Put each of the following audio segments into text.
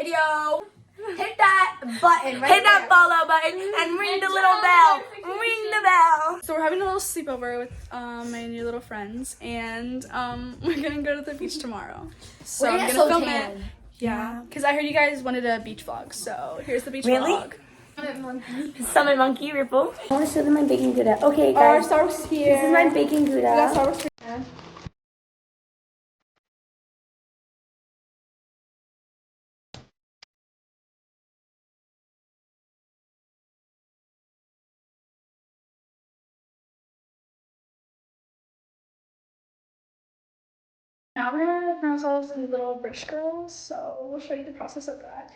video, hit that button right Hit that there. follow button and ring the little bell. Ring the bell. So we're having a little sleepover with my new little friends, and we're gonna go to the beach tomorrow. So We're I'm gonna gonna so film tan. it. Yeah, because I heard you guys wanted a beach vlog, so here's the beach Really? vlog. Summit Monkey Ripple. I want to show them my baking Gouda. Okay, Our guys. Starbucks is here. This is my baking We got Gouda. Starbucks here. Now we're gonna turn ourselves into little British girls, so we'll show you the process of that.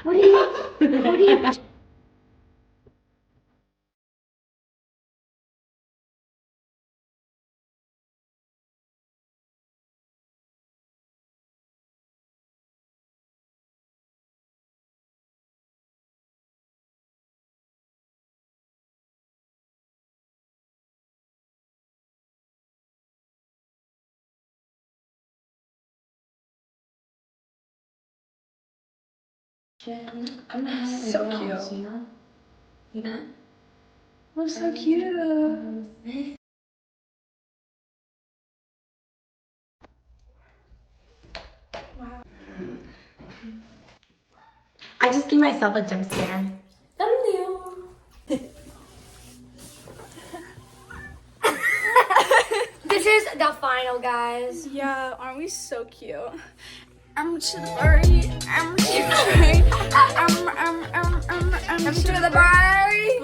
What are you? So cute. Oh, so cute. I just gave myself a jump scare. This is the final, guys. Yeah, aren't we so cute? I'm sorry. I'm sorry. I'm To the body.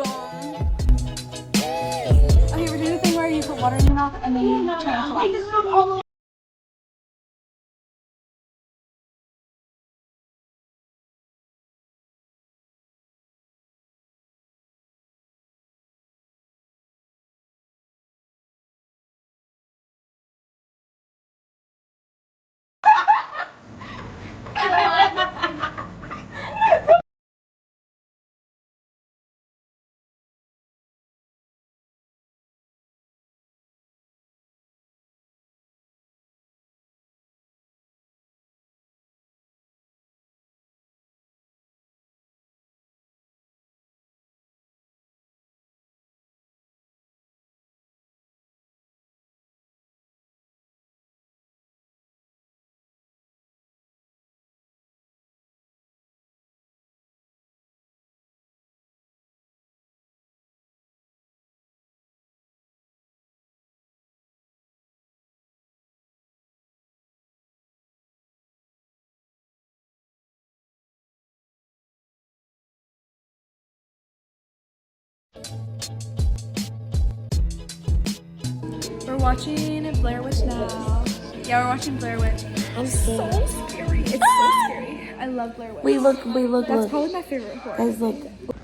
Okay, we're doing the thing where you put water in your mouth and then you try to talk. We're watching Blair Witch now. Yeah, we're watching Blair Witch. I'm So scared. scary. It's so scary. I love Blair Witch. Wait, look. That's probably my favorite horror. Guys, look.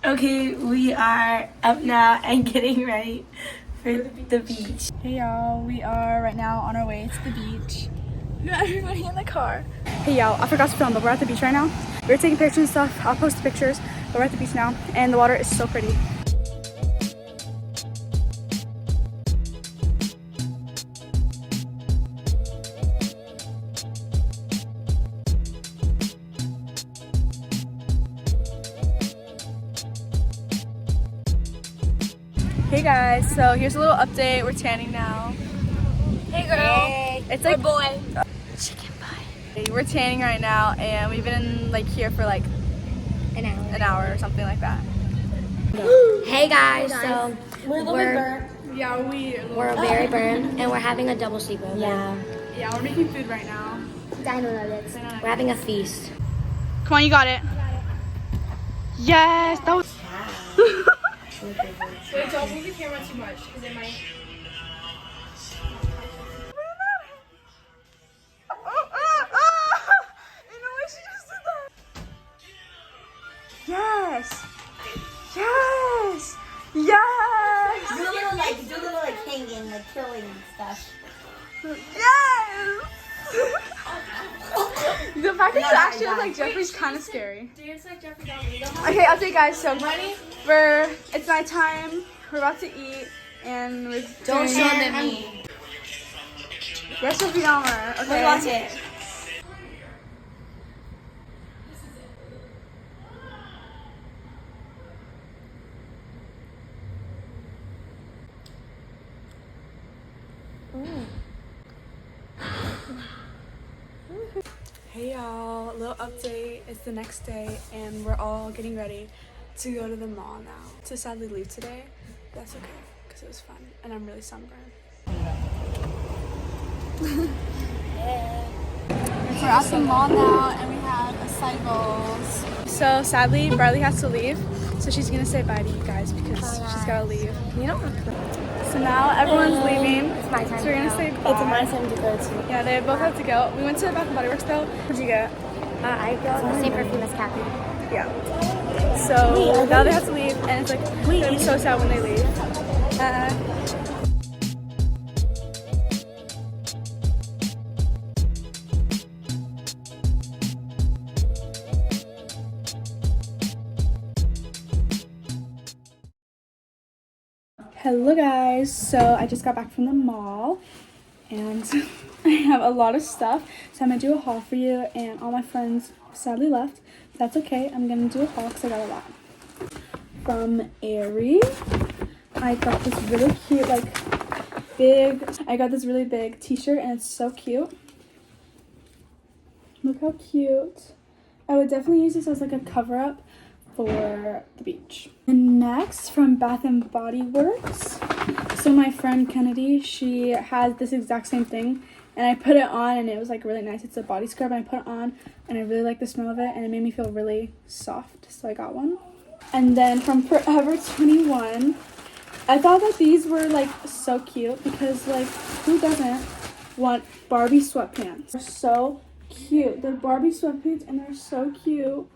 Okay, we are up now and getting ready for the beach. Hey y'all, we are right now on our way to the beach. We got everybody in the car. Hey y'all, I forgot to film, but we're at the beach right now. We're taking pictures and stuff. I'll post the pictures, but we're at the beach now, and the water is so pretty. Hey guys, so here's a little update. We're tanning now. Hey, girl. It's like boy. chicken pie. We're tanning right now, and we've been like here for like An hour. an hour or something like that. Hey guys, so we're Yeah, we're very burned and we're having a double sleepover. yeah, we're making food right now. Dino nuggets. We're having a feast. Come on, you got it. Yes, that was. Wait, don't move the camera too much because it might. Yes! Yes! Yes! Do a little hanging, like killing and stuff. Yes! The fact that you actually look like Jeffrey's kind of scary. Dance like Jeffrey. Okay, update guys. So it's nighttime. We're about to eat, and we're Don't show doing- them me. Yes, Sophie Dahmer. Okay. Watch it. Hey y'all, a little update. It's the next day, and we're all getting ready to go to the mall now. To sadly leave today. That's okay, because it was fun, and I'm really sunburned. We're at the mall now, and we have acai bowls. So sadly, Brylee has to leave, so she's gonna say bye to you guys because she's gotta leave. You know, So now everyone's leaving. it's my time. So we're gonna say bye. It's my time to go to. Yeah, they both have to go. We went to Bath and Body Works though. What'd you get? I got the same perfume as Capri. Yeah. So now they have to leave, and it's like gonna be so sad when they leave. Hello guys, so I just got back from the mall and I have a lot of stuff, so I'm gonna do a haul for you, and all my friends sadly left. That's okay, I'm gonna do a haul because I got a lot. From Aerie, I got this really cute this really big t-shirt, and it's so cute. Look how cute. I would definitely use this as like a cover-up for the beach. And next, from Bath and Body Works. So my friend Kennedy, she has this exact same thing, and I put it on, and it was like really nice. It's a body scrub, and I put it on, and I really like the smell of it, and it made me feel really soft, so I got one. And then from Forever 21, I thought that these were like so cute because like who doesn't want Barbie sweatpants? They're so cute. They're Barbie sweatpants, and they're so cute.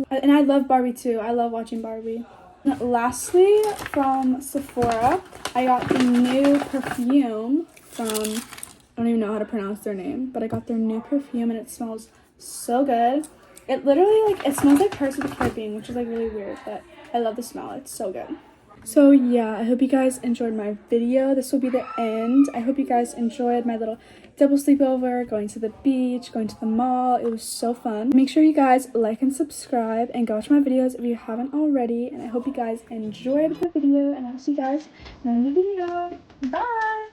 And I love Barbie too. I love watching Barbie. And lastly, from Sephora, I got the new perfume from, I don't even know how to pronounce their name, but I got their new perfume, and it smells so good. It literally it smells like Pirates of the Caribbean, which is like really weird, but I love the smell. It's so good. So yeah, I hope you guys enjoyed my video. This will be the end. I hope you guys enjoyed my little double sleepover, going to the beach, going to the mall. It was so fun. Make sure you guys like and subscribe and go watch my videos if you haven't already. And I hope you guys enjoyed the video, and I'll see you guys in another video. Bye!